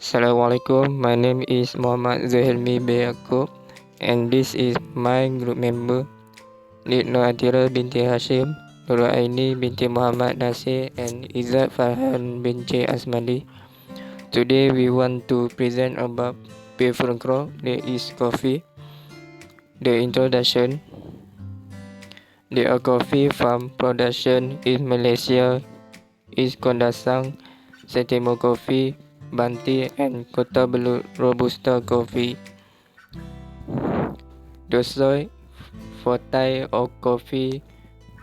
Assalamualaikum, my name is Muhammad Zulhilmi bin Yaakob, and this is my group member, Atierah Binti Hashim, Aine Binti Muhammad Nasir, and Izzat Farhan Bin Che Asmadi. Today we want to present about preferred crop, that is coffee. The introduction. The coffee farm production in Malaysia is Kondasang, Setimo coffee, Binti, and Kota Belud Robusta coffee. The soil for Thai or coffee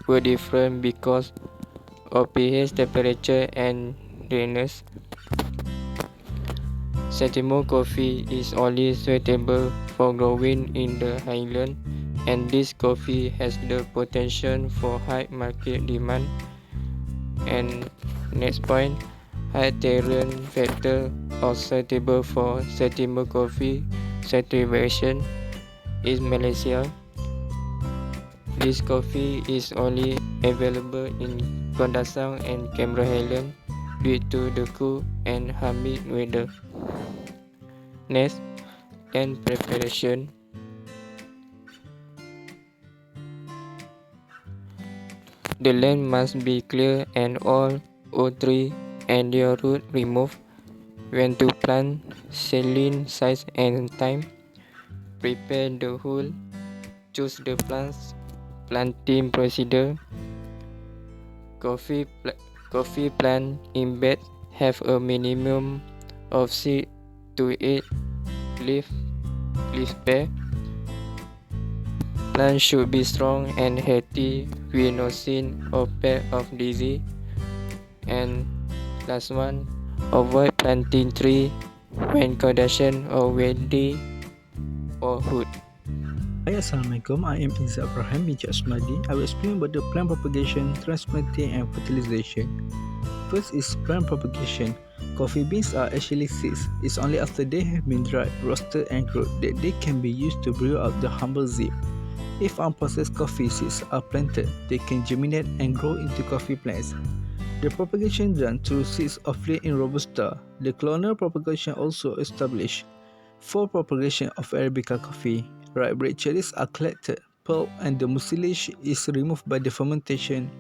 were different because of pH, temperature, and dryness. Setimo coffee is only suitable for growing in the highland, and this coffee has the potential for high market demand. And next point, high terrain factor or suitable for Setimo coffee cultivation in Malaysia. This coffee is only available in Kondasang and Canberra Highland due to the cool and humid weather. Next, land preparation. The land must be clear and all old tree and their root removed. When to plant, seedling size and time. Prepare the hole. Choose the plants. Planting procedure. Coffee plant in bed have a minimum of 6 to 8 leaf pair. Plants should be strong and healthy with no sign or pear of disease. And last one, avoid planting tree when condition or windy or hood. Hi, Assalamualaikum. I am Izzat Farhan Bin Che Asmadi. I will explain about the plant propagation, transplanting and fertilization. First is plant propagation. Coffee beans are actually seeds. It's only after they have been dried, roasted and grown that they can be used to brew out the humble zip. If unprocessed coffee seeds are planted, they can germinate and grow into coffee plants. The propagation done through seeds of late in Robusta. The clonal propagation also established. For propagation of Arabica coffee, ripe red cherries are collected, pulp and the mucilage is removed by the fermentation.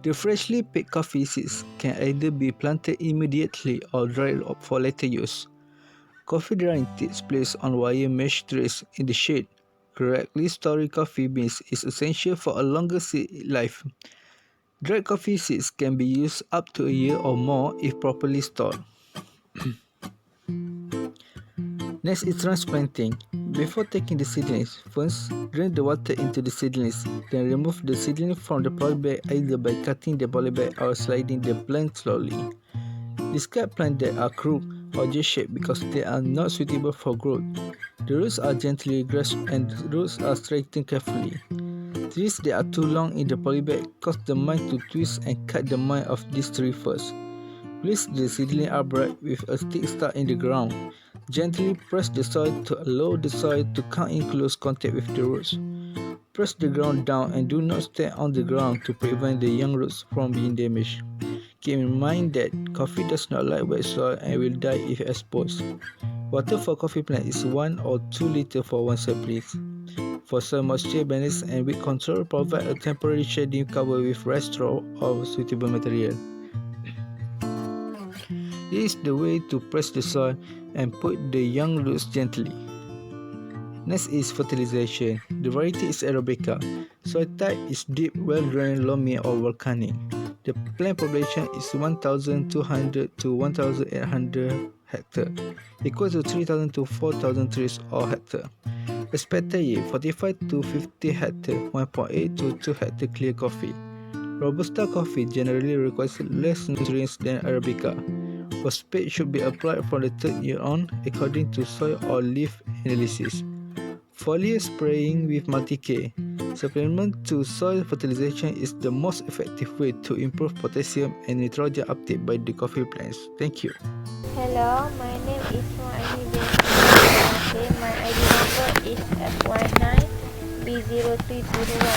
The freshly picked coffee seeds can either be planted immediately or dried up for later use. Coffee drying takes place on wire mesh trays in the shade. Correctly storing coffee beans is essential for a longer seed life. Dried coffee seeds can be used up to a year or more if properly stored. Next is transplanting. Before taking the seedlings, first drain the water into the seedlings, then remove the seedling from the polybag either by cutting the polybag or sliding the plant slowly. Discard plants that are crooked or J-shaped because they are not suitable for growth. The roots are gently grasped and the roots are straightened carefully. Trees that are too long in the polybag cause the mind to twist and cut the mind of this tree first. Place the seedling upright with a stick stuck in the ground. Gently press the soil to allow the soil to come in close contact with the roots. Press the ground down and do not stand on the ground to prevent the young roots from being damaged. Keep in mind that coffee does not like wet soil and will die if exposed. Water for coffee plant is 1 or 2 liters for 1 serve please. For soil moisture balance and weed control, provide a temporary shading cover with rice straw or suitable material. This is the way to press the soil and put the young roots gently. Next is fertilization. The variety is Arabica. Soil type is deep, well-drained, loamy or volcanic. The plant population is 1,200 to 1,800 hectare, equal to 3,000 to 4,000 trees or hectare. Expected yield 45 to 50 hectare, 1.8 to 2 hectare clear coffee. Robusta coffee generally requires less nutrients than Arabica. Phosphate should be applied from the 3rd year on according to soil or leaf analysis. Foliar spraying with multi-K. Supplement to soil fertilization is the most effective way to improve potassium and nitrogen uptake by the coffee plants. Thank you. Hello, my name is Aine Binti. My ID number is F19B0301.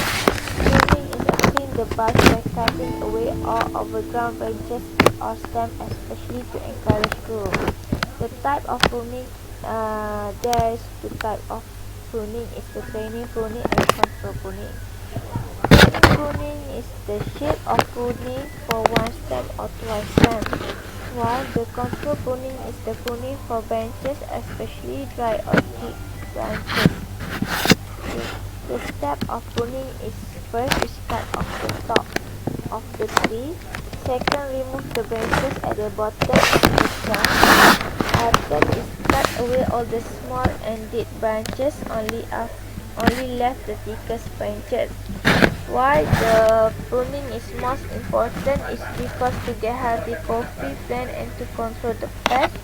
Pruning is a clean the buds by cutting away all overgrown branches or stems, especially to encourage growth. The type of pruning, there is two types of pruning, is the training pruning and control pruning. Training pruning is the shape of pruning for one stem or twice stem, while the control pruning is the pruning for branches, especially dry or thick branches. The step of pruning is first is cut off the top of the tree. Second, remove the branches at the bottom of the trunk. Third is cut away all the small and dead branches, only left the thickest branches. Why the pruning is most important is because to get healthy coffee plant and to control the pest,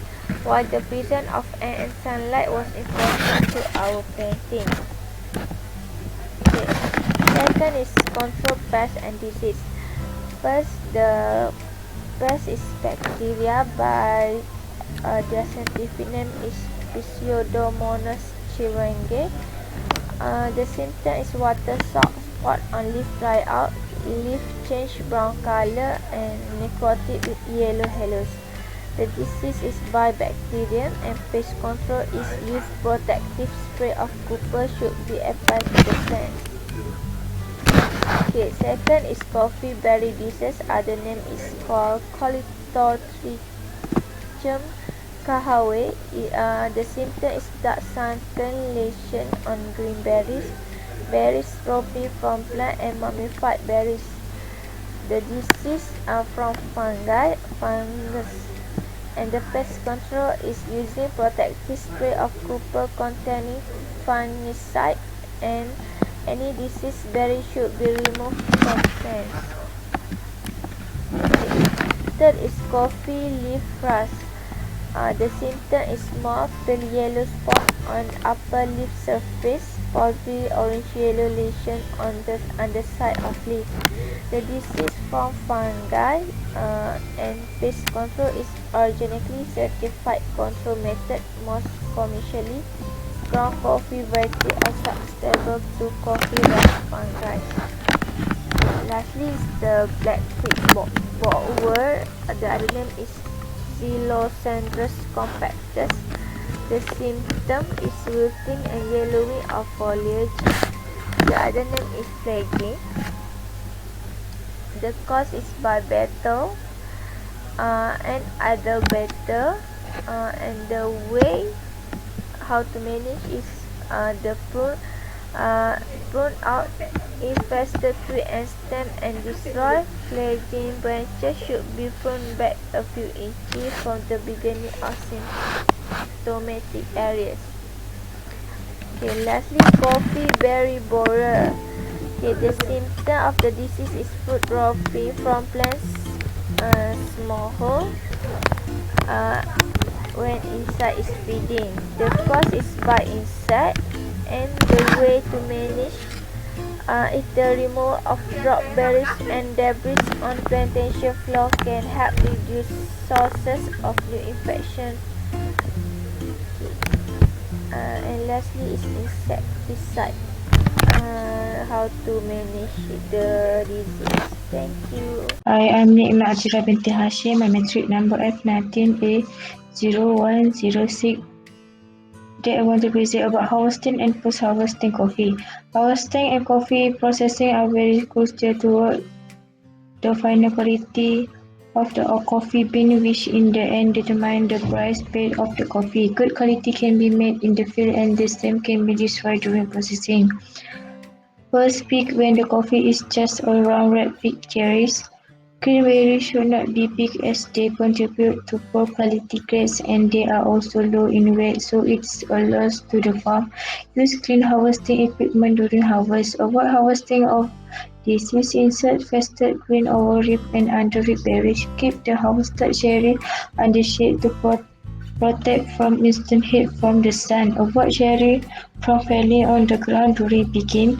while the presence of air and sunlight was important to our planting. Okay. Second is control pest and disease. First, the pest is bacteria by their scientific name is Pseudomonas chiringae. The symptom is water sock, spot on leaf dry out, leaf change brown color, and necrotic with yellow halos. The disease is by bacterium, and pest control is used. Protective spray of copper should be applied to the plants. Okay, second is coffee berry disease. Other name is called Colitorichum cahawae. The symptom is dark sunken lesion on green berries. Berries dropping from plant and mummified berries. The disease are from fungus, and the pest control is using protective spray of copper containing fungicide, and any diseased berry should be removed from plants. Third is coffee leaf rust. The symptom is small pale yellow spot on upper leaf surface, possibly orange-yellow lesion on the underside of leaf. The disease from fungi, and pest control is organically certified control method, most commercially. Ground coffee variety are susceptible to coffee rust fungi. Lastly is the black creek borer. The other name is Xylosandrus compactus. The symptom is wilting and yellowing of foliage. The other name is flagging. The cause is by beetle and other beetle, and the way how to manage is the prune out infested tree and stem and destroy. Flagging branches should be pruned back a few inches from the beginning of symptomatic areas. Okay, lastly, coffee berry borer. Okay, the symptom of the disease is fruit dropping from plants, small hole, when insect is feeding. The cause is by insect, and the way to manage is the removal of drop berries and debris on plantation floor can help reduce sources of new infection. And lastly is insecticide. How to manage the disease. Thank you. I am Atierah Binti Hashim. My metric number F19A0106. Today I want to present about harvesting and post-harvesting coffee. Harvesting and coffee processing are very crucial toward the final quality of the coffee bean, which in the end determine the price paid of the coffee. Good quality can be made in the field and the same can be destroyed during processing. First, pick when the coffee is just all round red pick cherries. Green berries should not be picked as they contribute to poor quality grades and they are also low in weight, so it's a loss to the farm. Use clean harvesting equipment during harvest. Avoid harvesting of disease, insect-infested green, over-ripe and under-ripe berries. Keep the harvested cherry under shade to protect from instant heat from the sun. Avoid cherry from falling on the ground during picking.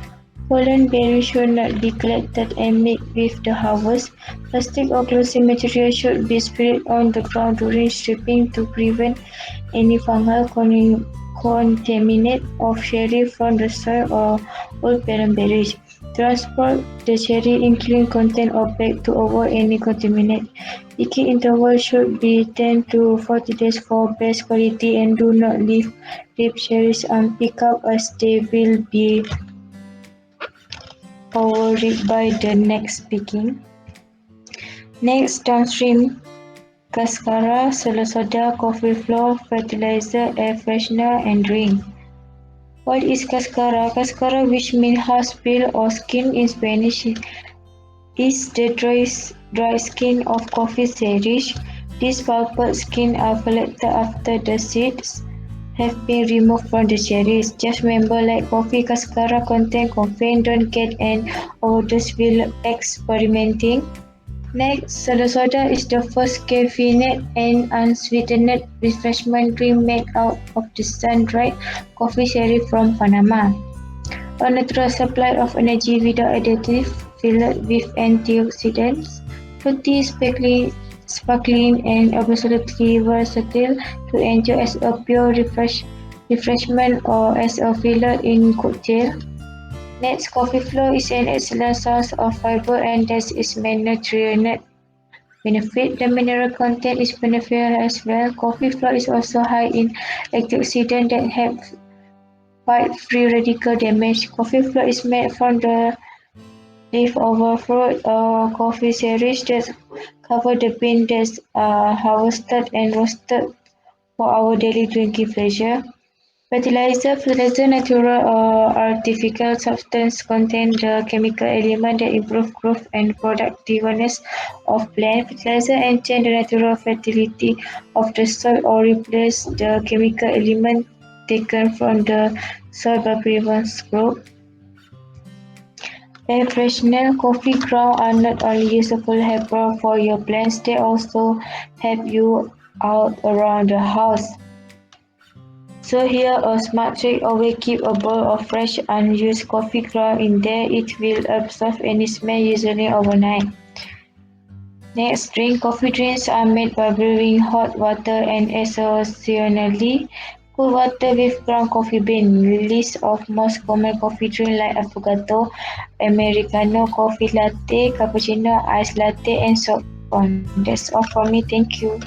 Pollen berries should not be collected and mixed with the harvest. Plastic or glossy material should be spread on the ground during stripping to prevent any fungal contaminate of cherry from the soil or old parent berries. Transport the cherry including content or bag to avoid any contaminant. Picking interval should be 10 to 40 days for best quality and do not leave ripe cherries unpicked up as they will be overripe by the next picking. Next, downstream cascara, soda soda, coffee flour, fertilizer, air freshener, and drink. What is cascara? Cascara, which means husk peel or skin in Spanish, is the dry skin of coffee cherries. These pulped skins are collected after the seeds have been removed from the cherries. Just remember, like coffee, cascara contain caffeine. Don't get an overdose while experimenting. Next, soda is the first caffeinated and unsweetened refreshment drink made out of the sun-dried coffee cherry from Panama. A natural supply of energy without additives, filled with antioxidants, fruity, sparkling, and absolutely versatile to enjoy as a pure refreshment or as a filler in cocktail. Next, coffee flour is an excellent source of fiber and thus its many nutrient benefit. The mineral content is beneficial as well. Coffee flour is also high in antioxidants that help fight free radical damage. Coffee flour is made from the leftover fruit or coffee cherries that cover the bean that are harvested and roasted for our daily drinking pleasure. Fertilizer, natural or artificial substance contain the chemical element that improve growth and productiveness of plant. Fertilizer enhance the natural fertility of the soil or replace the chemical element taken from the soil by previous growth. Air freshener, coffee grounds are not only useful helper for your plants, they also help you out around the house. So here a smart trick: always keep a bowl of fresh unused coffee ground in there. It will absorb any smell usually overnight. Next, drink. Coffee drinks are made by brewing hot water and occasionally cool water with ground coffee bean. List of most common coffee drinks like affogato, americano, coffee latte, cappuccino, iced latte, and so on. That's all for me. Thank you.